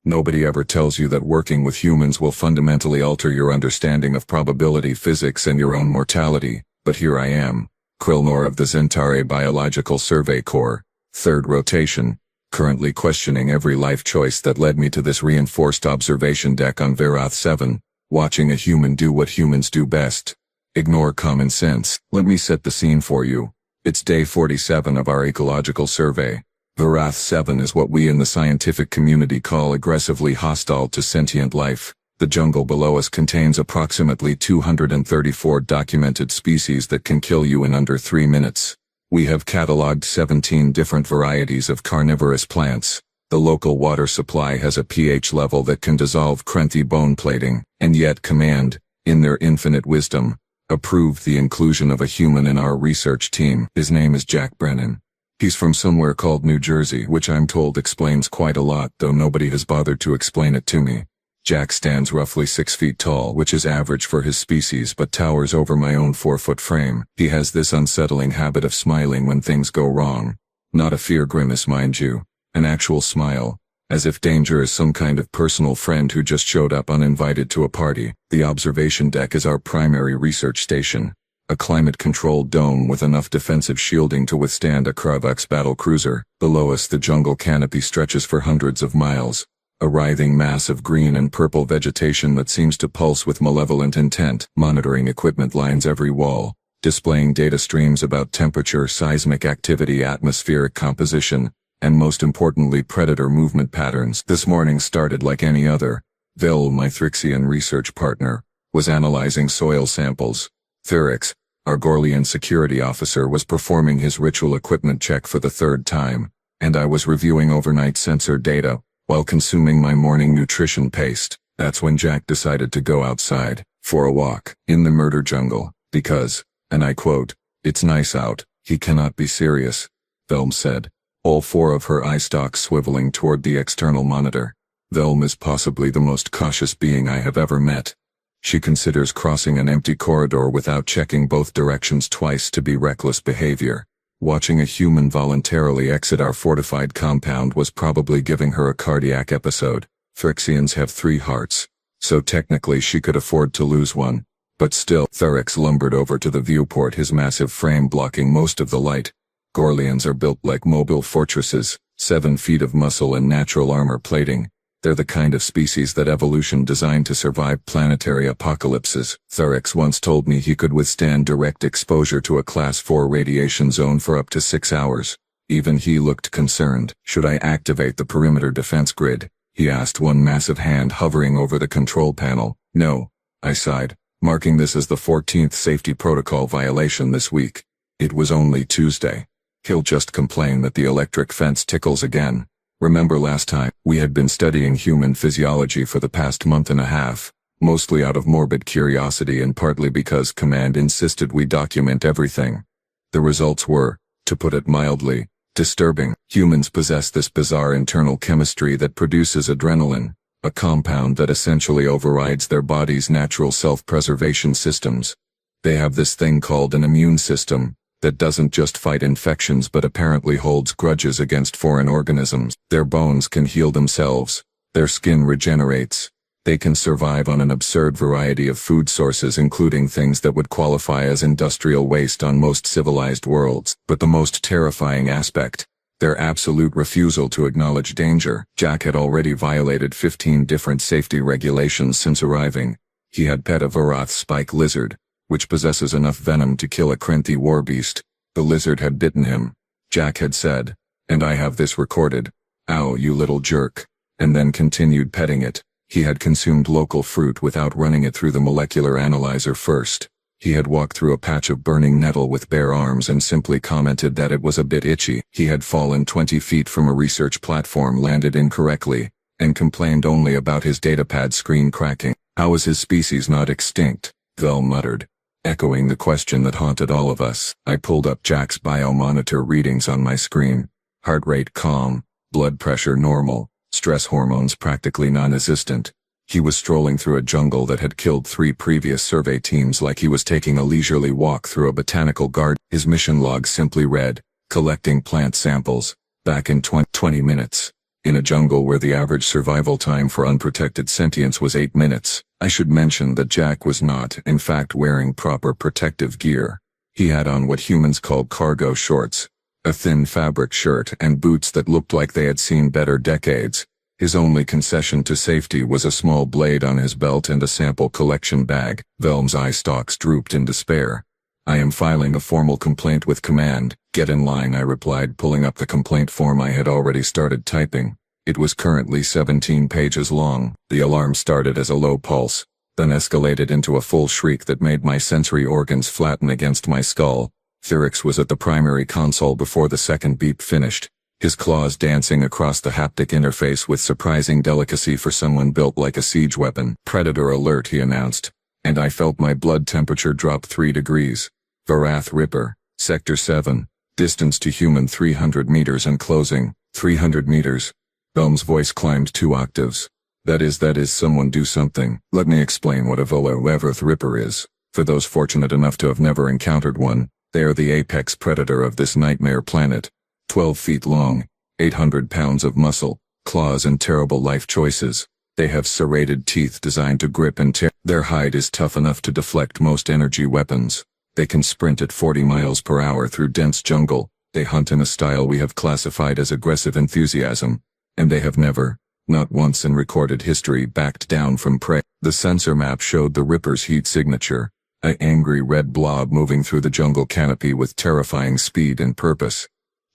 Nobody ever tells you that working with humans will fundamentally alter your understanding of probability physics and your own mortality, but here I am, Quilnor of the Zentare Biological Survey Corps, 3rd rotation, currently questioning every life choice that led me to this reinforced observation deck on Verath 7, watching a human do what humans do best. Ignore common sense. Let me set the scene for you. It's day 47 of our ecological survey. Verath 7 is what we in the scientific community call aggressively hostile to sentient life. The jungle below us contains approximately 234 documented species that can kill you in under 3 minutes. We have cataloged 17 different varieties of carnivorous plants. The local water supply has a pH level that can dissolve Krenthi bone plating, and yet command, in their infinite wisdom, approved the inclusion of a human in our research team. His name is Jack Brennan. He's from somewhere called New Jersey, which I'm told explains quite a lot, though nobody has bothered to explain it to me. Jack stands roughly 6 feet tall, which is average for his species, but towers over my own 4-foot frame. He has this unsettling habit of smiling when things go wrong. Not a fear grimace, mind you. An actual smile, as if danger is some kind of personal friend who just showed up uninvited to a party. The observation deck is our primary research station. A climate-controlled dome with enough defensive shielding to withstand a Kravux battlecruiser. Below us the jungle canopy stretches for hundreds of miles. A writhing mass of green and purple vegetation that seems to pulse with malevolent intent. Monitoring equipment lines every wall, displaying data streams about temperature, seismic activity, atmospheric composition, and most importantly predator movement patterns. This morning started like any other. Vil, my Thrixian research partner, was analyzing soil samples. Thurix, our Gorlian security officer, was performing his ritual equipment check for the 3rd time, and I was reviewing overnight sensor data while consuming my morning nutrition paste. That's when Jack decided to go outside for a walk in the murder jungle because, and I quote, "It's nice out." He cannot be serious, Velm said, all 4 of her eye stalks swiveling toward the external monitor. Velm is possibly the most cautious being I have ever met. She considers crossing an empty corridor without checking both directions twice to be reckless behavior. Watching a human voluntarily exit our fortified compound was probably giving her a cardiac episode. Thrixians have 3 hearts, so technically she could afford to lose one. But still, Thurix lumbered over to the viewport, his massive frame blocking most of the light. Gorlians are built like mobile fortresses, 7 feet of muscle and natural armor plating. They're the kind of species that evolution designed to survive planetary apocalypses. Thurix once told me he could withstand direct exposure to a Class 4 radiation zone for up to 6 hours. Even he looked concerned. "Should I activate the perimeter defense grid?" he asked, one massive hand hovering over the control panel. "No," I sighed, marking this as the 14th safety protocol violation this week. It was only Tuesday. He'll just complain that the electric fence tickles again. Remember last time, we had been studying human physiology for the past month and a half, mostly out of morbid curiosity and partly because Command insisted we document everything. The results were, to put it mildly, disturbing. Humans possess this bizarre internal chemistry that produces adrenaline, a compound that essentially overrides their body's natural self-preservation systems. They have this thing called an immune system that doesn't just fight infections but apparently holds grudges against foreign organisms. Their bones can heal themselves. Their skin regenerates. They can survive on an absurd variety of food sources, including things that would qualify as industrial waste on most civilized worlds. But the most terrifying aspect, their absolute refusal to acknowledge danger. Jack had already violated 15 different safety regulations since arriving. He had pet a Varath spike lizard, which possesses enough venom to kill a Krenthi warbeast. The lizard had bitten him. Jack had said, and I have this recorded, "Ow, you little jerk," and then continued petting it. He had consumed local fruit without running it through the molecular analyzer first. He had walked through a patch of burning nettle with bare arms and simply commented that it was a bit itchy. He had fallen 20 feet from a research platform, landed incorrectly, and complained only about his datapad screen cracking. How is his species not extinct? Vel muttered, echoing the question that haunted all of us. I pulled up Jack's biomonitor readings on my screen. Heart rate calm, blood pressure normal, stress hormones practically non-existent. He was strolling through a jungle that had killed 3 previous survey teams like he was taking a leisurely walk through a botanical garden. His mission log simply read, collecting plant samples, back in 20 minutes. in a jungle where the average survival time for unprotected sentience was 8 minutes. I should mention that Jack was not, in fact, wearing proper protective gear. He had on what humans called cargo shorts, a thin fabric shirt and boots that looked like they had seen better decades. His only concession to safety was a small blade on his belt and a sample collection bag. Velm's eye stalks drooped in despair. "I am filing a formal complaint with command." "Get in line," I replied, pulling up the complaint form I had already started typing. It was currently 17 pages long. The alarm started as a low pulse, then escalated into a full shriek that made my sensory organs flatten against my skull. Thyrix was at the primary console before the second beep finished, his claws dancing across the haptic interface with surprising delicacy for someone built like a siege weapon. "Predator alert," he announced, and I felt my blood temperature drop 3 degrees. "Varath Ripper, Sector 7, distance to human 300 meters and closing, 300 meters. Velm's voice climbed 2 octaves. That is, someone do something." "Let me explain what a Varath Ripper is. For those fortunate enough to have never encountered one, they are the apex predator of this nightmare planet. 12 feet long, 800 pounds of muscle, claws and terrible life choices. They have serrated teeth designed to grip and tear. Their hide is tough enough to deflect most energy weapons. They can sprint at 40 miles per hour through dense jungle. They hunt in a style we have classified as aggressive enthusiasm. And they have never, not once in recorded history, backed down from prey." The sensor map showed the Ripper's heat signature, an angry red blob moving through the jungle canopy with terrifying speed and purpose.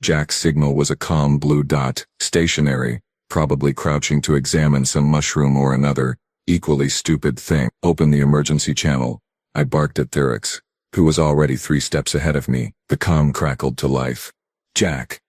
Jack's signal was a calm blue dot, stationary, probably crouching to examine some mushroom or another, equally stupid thing. "Open the emergency channel," I barked at Thyrix, who was already 3 steps ahead of me. The comm crackled to life. Jack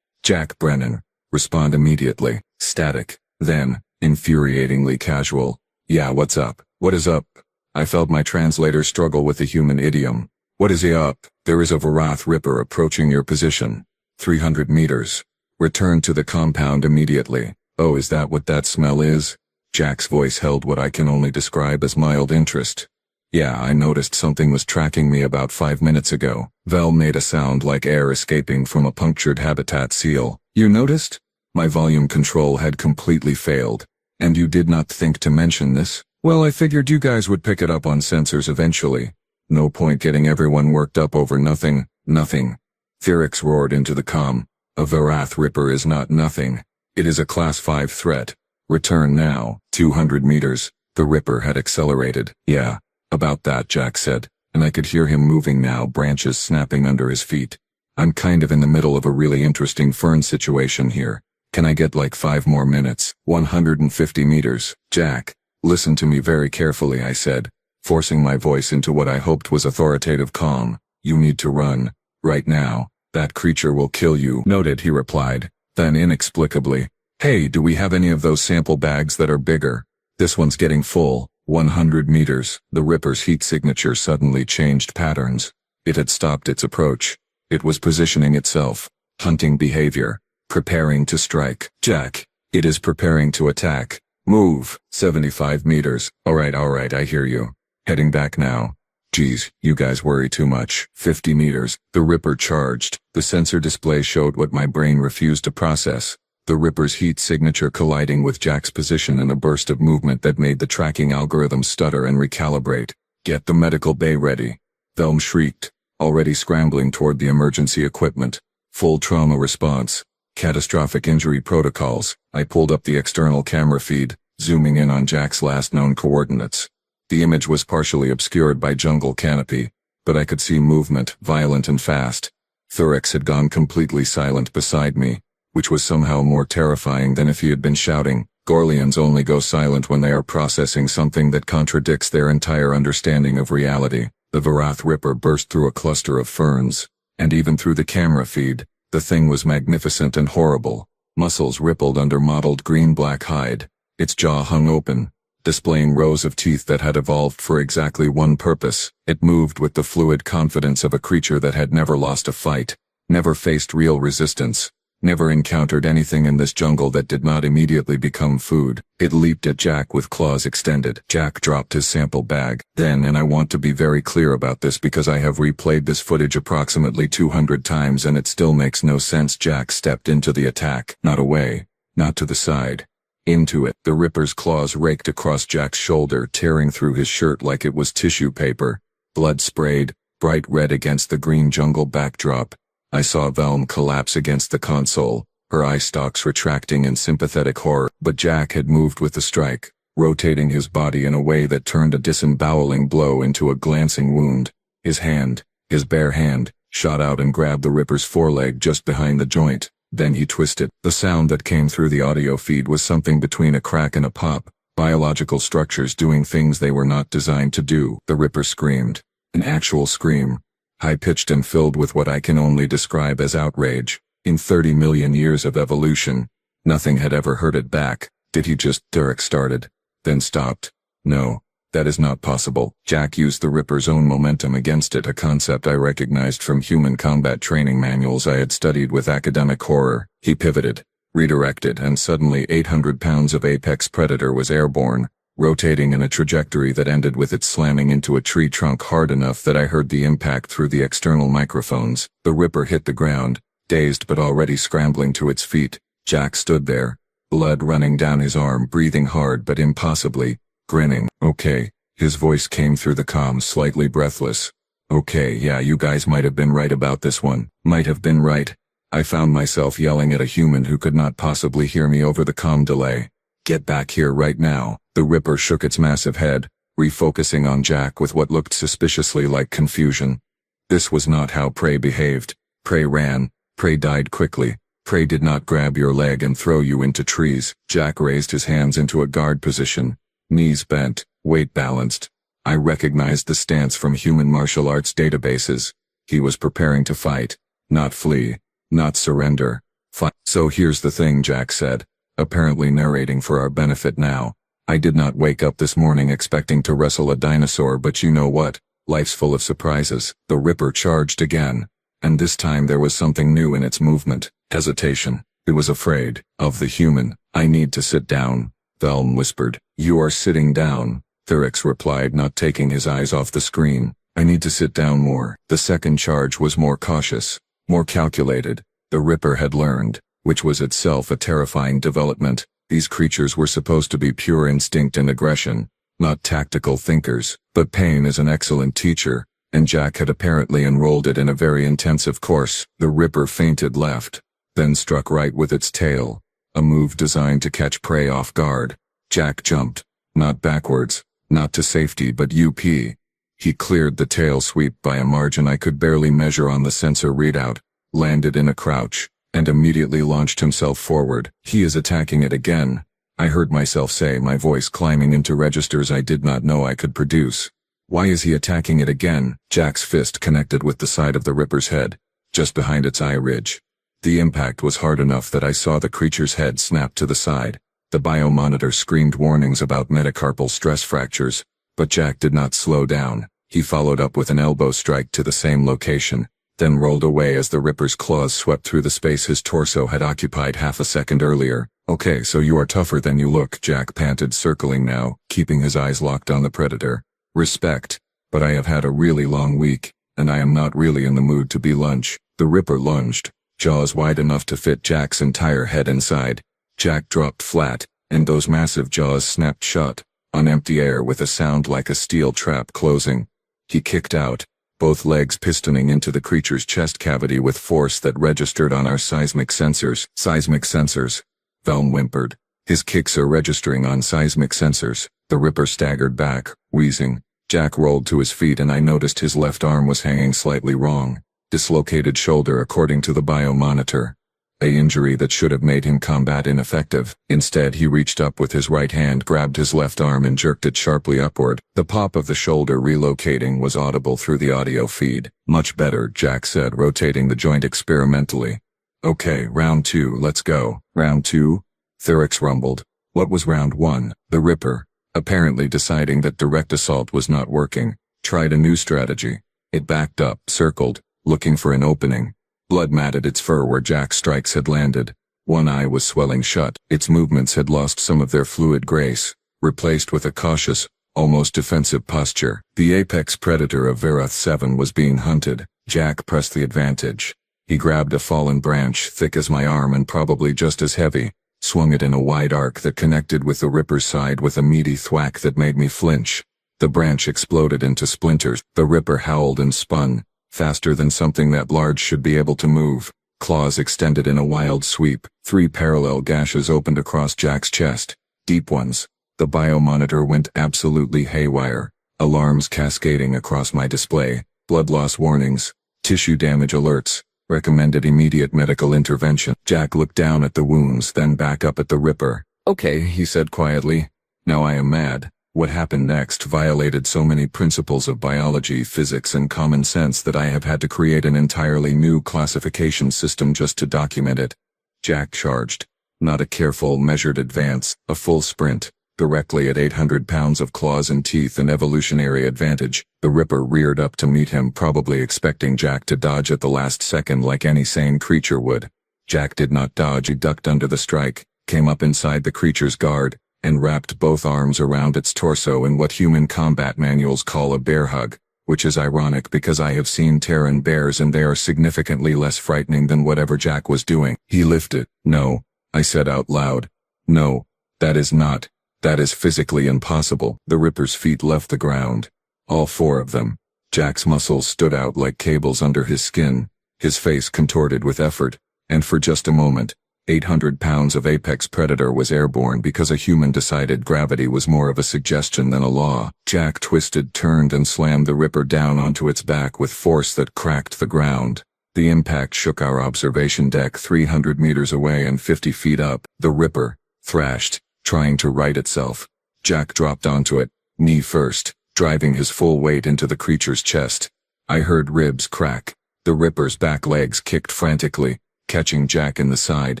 Brennan, respond immediately." Static. Then, infuriatingly casual. "Yeah, what's up? What is up?" I felt my translator struggle with the human idiom. "What is he up? There is a Varath Ripper approaching your position. 300 meters. Return to the compound immediately." "Oh, is that what that smell is?" Jack's voice held what I can only describe as mild interest. "Yeah, I noticed something was tracking me about 5 minutes ago." Vel made a sound like air escaping from a punctured habitat seal. "You noticed?" My volume control had completely failed. "And you did not think to mention this?" "Well, I figured you guys would pick it up on sensors eventually. No point getting everyone worked up over nothing." "Nothing." Thyrix roared into the comm. "A Varath Ripper is not nothing. It is a Class 5 threat. Return now." 200 meters. The Ripper had accelerated. "Yeah, about that," Jack said, and I could hear him moving now, branches snapping under his feet. "I'm kind of in the middle of a really interesting fern situation here. Can I get like 5 more minutes?" 150 meters. "Jack, listen to me very carefully," I said, forcing my voice into what I hoped was authoritative calm. "You need to run. Right now. That creature will kill you." "Noted," he replied. Then inexplicably, "Hey, do we have any of those sample bags that are bigger? This one's getting full." 100 meters. The Ripper's heat signature suddenly changed patterns. It had stopped its approach. It was positioning itself. Hunting behavior. Preparing to strike. "Jack, it is preparing to attack. Move." 75 meters. All right, I hear you. Heading back now." "Geez, you guys worry too much." 50 meters. The Ripper charged. The sensor display showed what my brain refused to process. The Ripper's heat signature colliding with Jack's position in a burst of movement that made the tracking algorithm stutter and recalibrate. "Get the medical bay ready." Velm shrieked, already scrambling toward the emergency equipment. "Full trauma response. Catastrophic injury protocols." I pulled up the external camera feed, zooming in on Jack's last known coordinates. The image was partially obscured by jungle canopy, but I could see movement, violent and fast. Thyrix had gone completely silent beside me, which was somehow more terrifying than if he had been shouting. Gorlians only go silent when they are processing something that contradicts their entire understanding of reality. The Varath Ripper burst through a cluster of ferns, and even through the camera feed. The thing was magnificent and horrible. Muscles rippled under mottled green-black hide. Its jaw hung open, displaying rows of teeth that had evolved for exactly one purpose. It moved with the fluid confidence of a creature that had never lost a fight, never faced real resistance, never encountered anything in this jungle that did not immediately become food. It leaped at Jack with claws extended. Jack dropped his sample bag. Then, and I want to be very clear about this because I have replayed this footage approximately 200 times and it still makes no sense, Jack stepped into the attack. Not away, Not to the side. Into it. The Ripper's claws raked across Jack's shoulder, tearing through his shirt like it was tissue paper. Blood sprayed, bright red against the green jungle backdrop. I saw Velm collapse against the console, her eye stalks retracting in sympathetic horror, but Jack had moved with the strike, rotating his body in a way that turned a disemboweling blow into a glancing wound. His hand, his bare hand, shot out and grabbed the Ripper's foreleg just behind the joint. Then he twisted. The sound that came through the audio feed was something between a crack and a pop, biological structures doing things they were not designed to do. The Ripper screamed. An actual scream. High-pitched and filled with what I can only describe as outrage. In 30 million years of evolution, nothing had ever heard it back. Did he just? Derek started, then stopped. No, that is not possible. Jack used the Ripper's own momentum against it, a concept I recognized from human combat training manuals I had studied with academic horror. He pivoted, redirected, and suddenly 800 pounds of apex predator was airborne, rotating in a trajectory that ended with it slamming into a tree trunk hard enough that I heard the impact through the external microphones. The Ripper hit the ground, dazed but already scrambling to its feet. Jack stood there, blood running down his arm, breathing hard but impossibly, grinning. Okay, his voice came through the comms, slightly breathless. Okay, yeah, you guys might have been right about this one. Might have been right. I found myself yelling at a human who could not possibly hear me over the comm delay. Get back here right now. The Ripper shook its massive head, refocusing on Jack with what looked suspiciously like confusion. This was not how prey behaved. Prey ran. Prey died quickly. Prey did not grab your leg and throw you into trees. Jack raised his hands into a guard position, knees bent, weight balanced. I recognized the stance from human martial arts databases. He was preparing to fight, not flee, not surrender. Fight. So here's the thing, Jack said, apparently narrating for our benefit now. I did not wake up this morning expecting to wrestle a dinosaur, but you know what? Life's full of surprises. The Ripper charged again. And this time there was something new in its movement. Hesitation. It was afraid. Of the human. I need to sit down, Velm whispered. You are sitting down, Thyrix replied, not taking his eyes off the screen. I need to sit down more. The second charge was more cautious, more calculated. The Ripper had learned, which was itself a terrifying development. These creatures were supposed to be pure instinct and aggression, not tactical thinkers. But pain is an excellent teacher, and Jack had apparently enrolled it in a very intensive course. The Ripper feinted left, then struck right with its tail, a move designed to catch prey off guard. Jack jumped, not backwards, not to safety but UP. He cleared the tail sweep by a margin I could barely measure on the sensor readout, landed in a crouch, and immediately launched himself forward. He is attacking it again, I heard myself say, my voice climbing into registers I did not know I could produce. Why is he attacking it again? Jack's fist connected with the side of the Ripper's head, just behind its eye ridge. The impact was hard enough that I saw the creature's head snap to the side. The biomonitor screamed warnings about metacarpal stress fractures, but Jack did not slow down. He followed up with an elbow strike to the same location, then rolled away as the Ripper's claws swept through the space his torso had occupied half a second earlier. Okay, so you are tougher than you look, Jack panted, circling now, keeping his eyes locked on the predator. Respect, but I have had a really long week, and I am not really in the mood to be lunch. The Ripper lunged, jaws wide enough to fit Jack's entire head inside. Jack dropped flat, and those massive jaws snapped shut, on empty air with a sound like a steel trap closing. He kicked out, both legs pistoning into the creature's chest cavity with force that registered on our seismic sensors. Seismic sensors, Velm whimpered. His kicks are registering on seismic sensors. The Ripper staggered back, wheezing. Jack rolled to his feet and I noticed his left arm was hanging slightly wrong. Dislocated shoulder according to the biomonitor. A injury that should have made him combat ineffective. Instead, he reached up with his right hand, grabbed his left arm and jerked it sharply upward. The pop of the shoulder relocating was audible through the audio feed. Much better, Jack said, rotating the joint experimentally. Okay, round 2, let's go. Round 2? Thyrix rumbled. What was round 1? The Ripper, apparently deciding that direct assault was not working, tried a new strategy. It backed up, circled, looking for an opening. Blood matted its fur where Jack's strikes had landed. One eye was swelling shut. Its movements had lost some of their fluid grace, replaced with a cautious, almost defensive posture. The apex predator of Verath 7 was being hunted. Jack pressed the advantage. He grabbed a fallen branch thick as my arm and probably just as heavy, swung it in a wide arc that connected with the Ripper's side with a meaty thwack that made me flinch. The branch exploded into splinters. The Ripper howled and spun, faster than something that large should be able to move. Claws extended in a wild sweep. 3 parallel gashes opened across Jack's chest. Deep ones. The biomonitor went absolutely haywire. Alarms cascading across my display. Blood loss warnings. Tissue damage alerts. Recommended immediate medical intervention. Jack looked down at the wounds, then back up at the Ripper. "Okay," he said quietly. "Now I am mad. What happened next violated so many principles of biology, physics, and common sense that I have had to create an entirely new classification system just to document it." Jack charged. Not a careful, measured advance, a full sprint, directly at 800 pounds of claws and teeth and evolutionary advantage. The Ripper reared up to meet him, probably expecting Jack to dodge at the last second like any sane creature would. Jack did not dodge. He ducked under the strike, came up inside the creature's guard, and wrapped both arms around its torso in what human combat manuals call a bear hug, which is ironic because I have seen Terran bears and they are significantly less frightening than whatever Jack was doing. He lifted. "No," I said out loud. "No, that is not. That is physically impossible." The Ripper's feet left the ground. All 4 of them. Jack's muscles stood out like cables under his skin, his face contorted with effort, and for just a moment, 800 pounds of apex predator was airborne because a human decided gravity was more of a suggestion than a law. Jack twisted, turned, and slammed the Ripper down onto its back with force that cracked the ground. The impact shook our observation deck 300 meters away and 50 feet up. The Ripper thrashed, trying to right itself. Jack dropped onto it, knee first, driving his full weight into the creature's chest. I heard ribs crack. The Ripper's back legs kicked frantically, catching Jack in the side,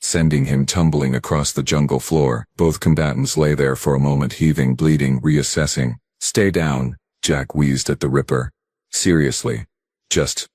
sending him tumbling across the jungle floor. Both combatants lay there for a moment, heaving, bleeding, reassessing. "Stay down," Jack wheezed at the Ripper. "Seriously. Just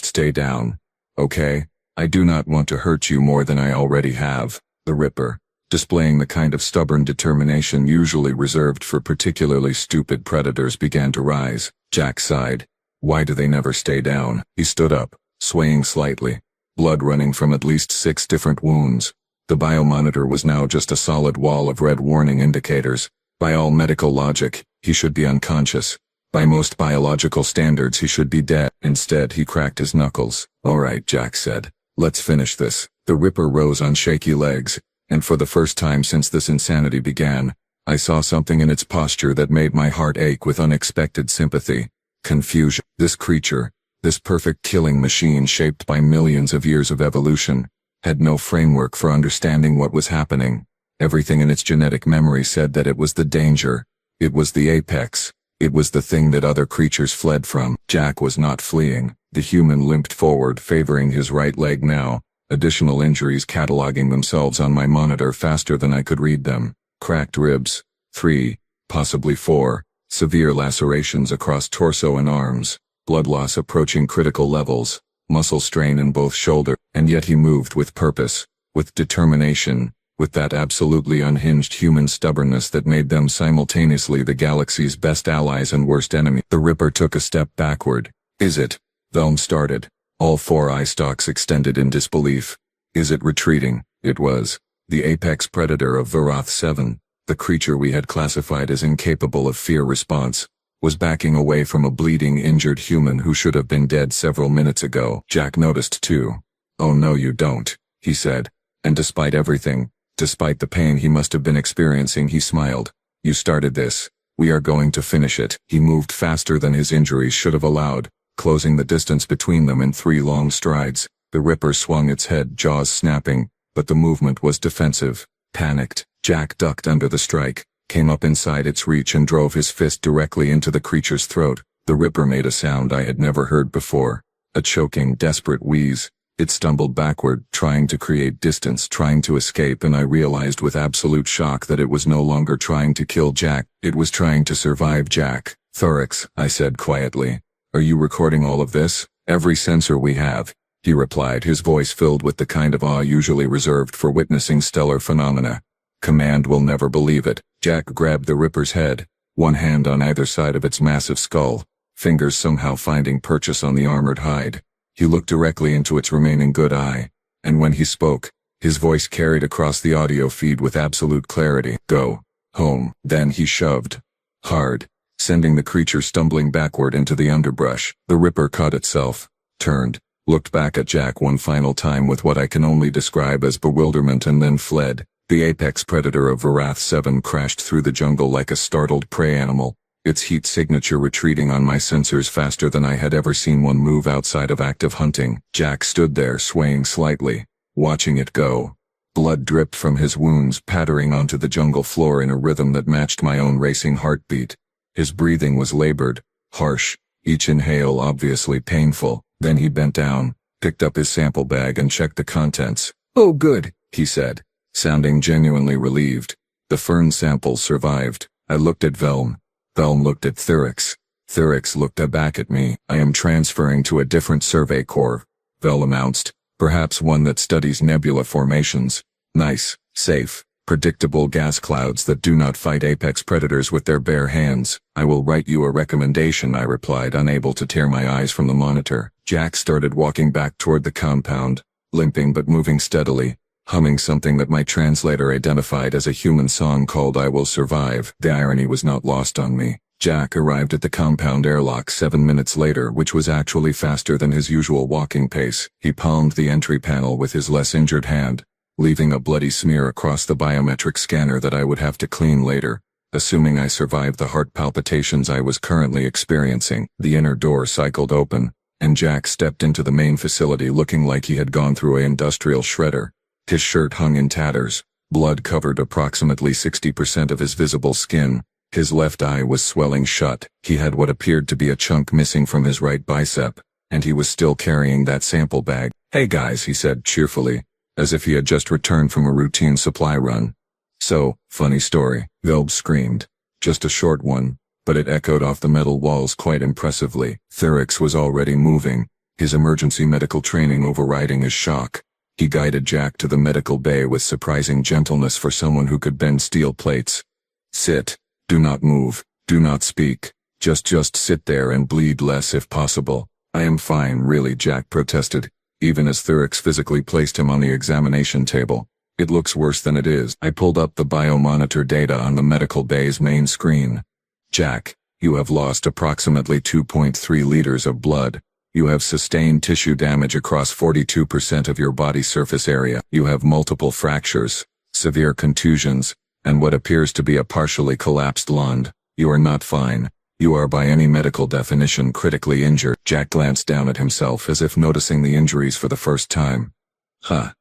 stay down. Okay? I do not want to hurt you more than I already have." The Ripper, displaying the kind of stubborn determination usually reserved for particularly stupid predators, began to rise. Jack sighed. "Why do they never stay down?" He stood up, swaying slightly, blood running from at least 6 different wounds. The biomonitor was now just a solid wall of red warning indicators. By all medical logic, he should be unconscious. By most biological standards, he should be dead. Instead, he cracked his knuckles. "All right," Jack said. "Let's finish this." The Ripper rose on shaky legs, and for the first time since this insanity began, I saw something in its posture that made my heart ache with unexpected sympathy. Confusion. This creature, this perfect killing machine shaped by millions of years of evolution, had no framework for understanding what was happening. Everything in its genetic memory said that it was the danger. It was the apex. It was the thing that other creatures fled from. Jack was not fleeing. The human limped forward, favoring his right leg now, additional injuries cataloging themselves on my monitor faster than I could read them. Cracked ribs. 3, possibly 4, severe lacerations across torso and arms, blood loss approaching critical levels, muscle strain in both shoulders, and yet he moved with purpose, with determination, with that absolutely unhinged human stubbornness that made them simultaneously the galaxy's best allies and worst enemy. The Ripper took a step backward. "Is it?" Velm started. All 4 eye stalks extended in disbelief. "Is it retreating?" It was. The apex predator of Varath 7, the creature we had classified as incapable of fear response, was backing away from a bleeding, injured human who should have been dead several minutes ago. Jack noticed too. "Oh no, you don't," he said. And despite everything, despite the pain he must have been experiencing, he smiled. "You started this. We are going to finish it." He moved faster than his injuries should have allowed, closing the distance between them in 3 long strides. The Ripper swung its head, jaws snapping, but the movement was defensive. Panicked, Jack ducked under the strike, came up inside its reach and drove his fist directly into the creature's throat. The Ripper made a sound I had never heard before. A choking, desperate wheeze. It stumbled backward, trying to create distance, trying to escape, and I realized with absolute shock that it was no longer trying to kill Jack, it was trying to survive Jack. "Thorax," I said quietly. "Are you recording all of this?" "Every sensor we have," he replied, his voice filled with the kind of awe usually reserved for witnessing stellar phenomena. "Command will never believe it." Jack grabbed the Ripper's head, one hand on either side of its massive skull, fingers somehow finding purchase on the armored hide. He looked directly into its remaining good eye, and when he spoke, His voice carried across the audio feed with absolute clarity. Go. Home. Then he shoved. Hard, sending the creature stumbling backward into the underbrush. The Ripper caught itself, turned, looked back at Jack one final time with what I can only describe as bewilderment and then fled. The apex predator of Varath 7 crashed through the jungle like a startled prey animal, its heat signature retreating on my sensors faster than I had ever seen one move outside of active hunting. Jack stood there swaying slightly, watching it go. Blood dripped from his wounds, pattering onto the jungle floor in a rhythm that matched my own racing heartbeat. His breathing was labored, harsh, each inhale obviously painful. Then he bent down, picked up his sample bag and checked the contents. "Oh good," he said, sounding genuinely relieved. The fern samples survived. I looked at Velm. Velm looked at Thyrix. Thyrix looked back at me. "I am transferring to a different survey corps," Velm announced. "Perhaps one that studies nebula formations. Nice, safe, predictable gas clouds that do not fight apex predators with their bare hands. I will write you a recommendation," I replied, unable to tear my eyes from the monitor. Jack started walking back toward the compound, limping but moving steadily, humming something that my translator identified as a human song called "I Will Survive." The irony was not lost on me. Jack arrived at the compound airlock 7 minutes later, which was actually faster than his usual walking pace. He palmed the entry panel with his less injured hand, leaving a bloody smear across the biometric scanner that I would have to clean later, assuming I survived the heart palpitations I was currently experiencing. The inner door cycled open, and Jack stepped into the main facility looking like he had gone through an industrial shredder. His shirt hung in tatters, blood covered approximately 60% of his visible skin. His left eye was swelling shut. He had what appeared to be a chunk missing from his right bicep, and he was still carrying that sample bag. "Hey guys," he said cheerfully, as if he had just returned from a routine supply run. "So, funny story," Velb screamed. Just a short one, but it echoed off the metal walls quite impressively. Thyrix was already moving, his emergency medical training overriding his shock. He guided Jack to the medical bay with surprising gentleness for someone who could bend steel plates. "Sit. Do not move. Do not speak. Just sit there and bleed less if possible." "I am fine, really," Jack protested, even as Thyrix physically placed him on the examination table. "It looks worse than it is." I pulled up the biomonitor data on the medical bay's main screen. "Jack, you have lost approximately 2.3 liters of blood. You have sustained tissue damage across 42% of your body surface area. You have multiple fractures, severe contusions, and what appears to be a partially collapsed lung. You are not fine. You are by any medical definition critically injured." Jack glanced down at himself as if noticing the injuries for the first time. "Huh.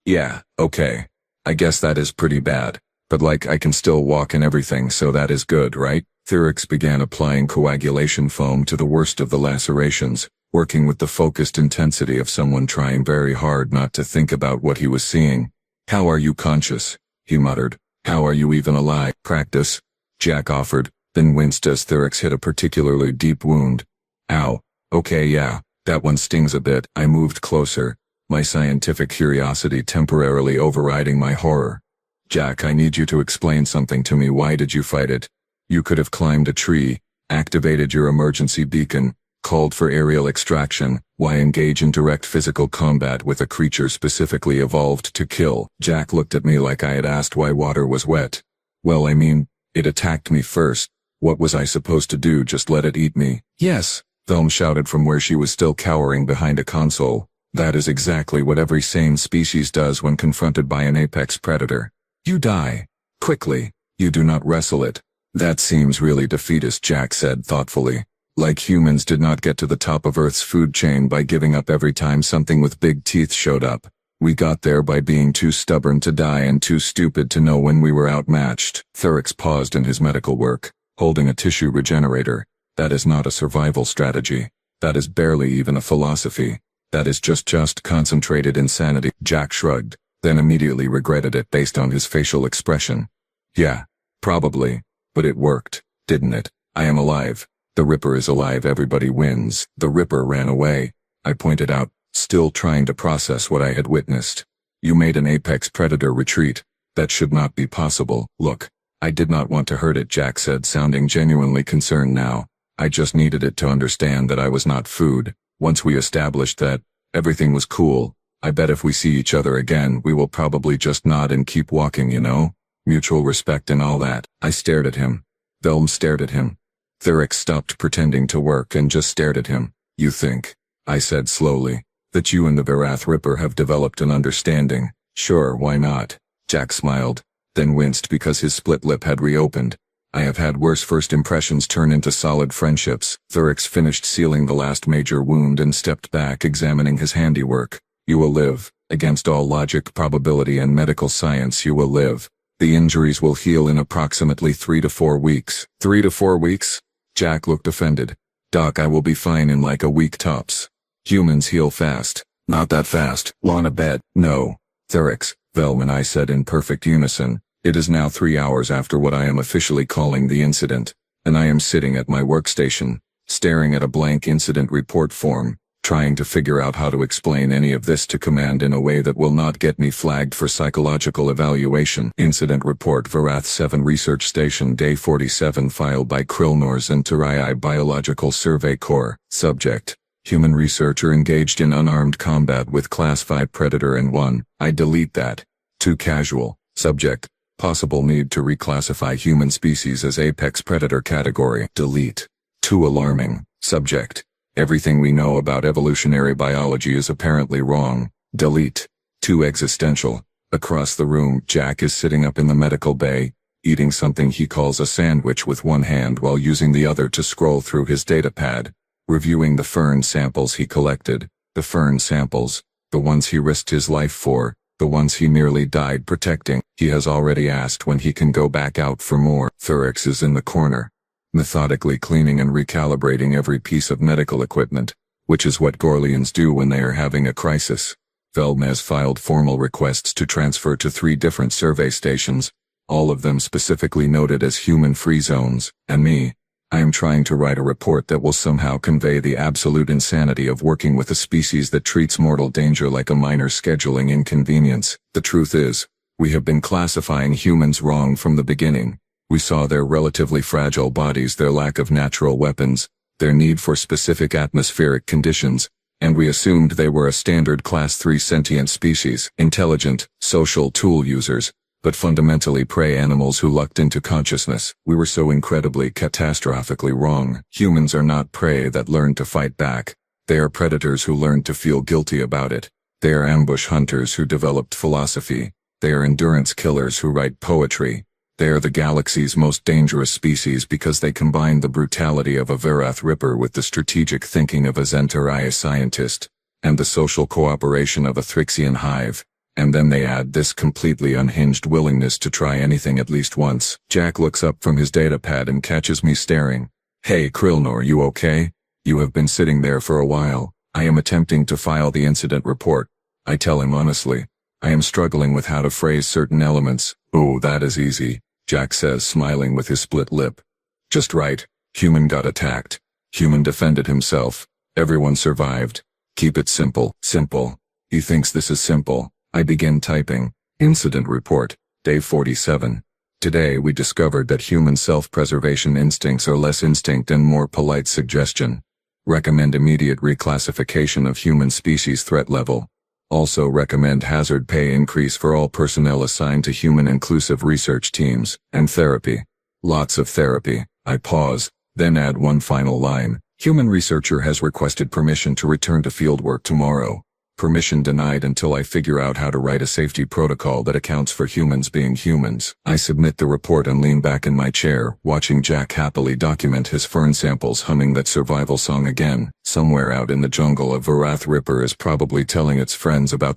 Yeah, okay. I guess that is pretty bad. But like I can still walk and everything, so that is good, right?" Thyrix began applying coagulation foam to the worst of the lacerations, working with the focused intensity of someone trying very hard not to think about what he was seeing. "How are you conscious?" he muttered. "How are you even alive?" "Practice," Jack offered, then winced as Thyrix hit a particularly deep wound. "Ow. Okay, yeah, that one stings a bit." I moved closer, my scientific curiosity temporarily overriding my horror. "Jack, I need you to explain something to me. Why did you fight it? You could have climbed a tree, activated your emergency beacon, called for aerial extraction. Why engage in direct physical combat with a creature specifically evolved to kill?" Jack looked at me like I had asked why water was wet. "Well, I mean, it attacked me first. What was I supposed to do, just let it eat me?" "Yes," Velm shouted from where she was still cowering behind a console. "That is exactly what every sane species does when confronted by an apex predator. You die. Quickly. You do not wrestle it." "That seems really defeatist," Jack said thoughtfully. "Like humans did not get to the top of Earth's food chain by giving up every time something with big teeth showed up. We got there by being too stubborn to die and too stupid to know when we were outmatched." Thyrix paused in his medical work, holding a tissue regenerator. "That is not a survival strategy. That is barely even a philosophy. That is just concentrated insanity." Jack shrugged, then immediately regretted it based on his facial expression. "Yeah, probably. But it worked, didn't it? I am alive. The Ripper is alive. Everybody wins." "The Ripper ran away," I pointed out, still trying to process what I had witnessed. "You made an apex predator retreat. That should not be possible." "Look, I did not want to hurt it," Jack said, sounding genuinely concerned now. "I just needed it to understand that I was not food. Once we established that, everything was cool. I bet if we see each other again, we will probably just nod and keep walking, you know? Mutual respect and all that. I stared at him. Velm stared at him. Theric stopped pretending to work and just stared at him. You think, I said slowly, that you and the Varath Ripper have developed an understanding? Sure, why not? Jack smiled, then winced because his split lip had reopened. I have had worse first impressions turn into solid friendships. Theric finished sealing the last major wound and stepped back, examining his handiwork. You will live. Against all logic, probability, and medical science, you will live. The injuries will heal in approximately 3 to 4 weeks. 3 to 4 weeks? Jack looked offended. Doc, I will be fine in like a week tops. Humans heal fast. Not that fast. Wanna bet? No. Theric, Velm and I said in perfect unison. It is now 3 hours after what I am officially calling the incident, and I am sitting at my workstation, staring at a blank incident report form, trying to figure out how to explain any of this to command in a way that will not get me flagged for psychological evaluation. Incident report Varath 7 Research Station Day 47 filed by Krillnors and Terai Biological Survey Corps. Subject: Human researcher engaged in unarmed combat with Class 5 Predator and 1. I delete that. Too casual. Subject: Possible need to reclassify human species as apex predator category. Delete. Too alarming. Subject: Everything we know about evolutionary biology is apparently wrong. Delete. Too existential. Across the room, Jack is sitting up in the medical bay, eating something he calls a sandwich with one hand while using the other to scroll through his datapad, reviewing the fern samples he collected. The fern samples, the ones he risked his life for, the ones he nearly died protecting. He has already asked when he can go back out for more. Theric is in the corner, methodically cleaning and recalibrating every piece of medical equipment, which is what Gorlians do when they are having a crisis. Velm has filed formal requests to transfer to 3 different survey stations, all of them specifically noted as human-free zones, and me. I am trying to write a report that will somehow convey the absolute insanity of working with a species that treats mortal danger like a minor scheduling inconvenience. The truth is, we have been classifying humans wrong from the beginning. We saw their relatively fragile bodies, their lack of natural weapons, their need for specific atmospheric conditions, and we assumed they were a standard Class 3 sentient species, intelligent, social tool users, but fundamentally prey animals who lucked into consciousness. We were so incredibly catastrophically wrong. Humans are not prey that learn to fight back. They are predators who learn to feel guilty about it. They are ambush hunters who developed philosophy. They are endurance killers who write poetry. They are the galaxy's most dangerous species because they combine the brutality of a Varath Ripper with the strategic thinking of a Zentaria scientist, and the social cooperation of a Thrixian hive. And then they add this completely unhinged willingness to try anything at least once. Jack looks up from his datapad and catches me staring. Hey Krillnor, you okay? You have been sitting there for a while. I am attempting to file the incident report. I tell him honestly. I am struggling with how to phrase certain elements. Oh, that is easy, Jack says, smiling with his split lip. Just right. Human got attacked. Human defended himself. Everyone survived. Keep it simple. Simple. He thinks this is simple. I begin typing. Incident report, day 47. Today we discovered that human self-preservation instincts are less instinct and more polite suggestion. Recommend immediate reclassification of human species threat level. Also recommend hazard pay increase for all personnel assigned to human-inclusive research teams, and therapy. Lots of therapy. I pause, then add one final line. Human researcher has requested permission to return to fieldwork tomorrow. Permission denied until I figure out how to write a safety protocol that accounts for humans being humans. I submit the report and lean back in my chair, watching Jack happily document his fern samples, humming that survival song again. Somewhere out in the jungle, a Varath Ripper is probably telling its friends about the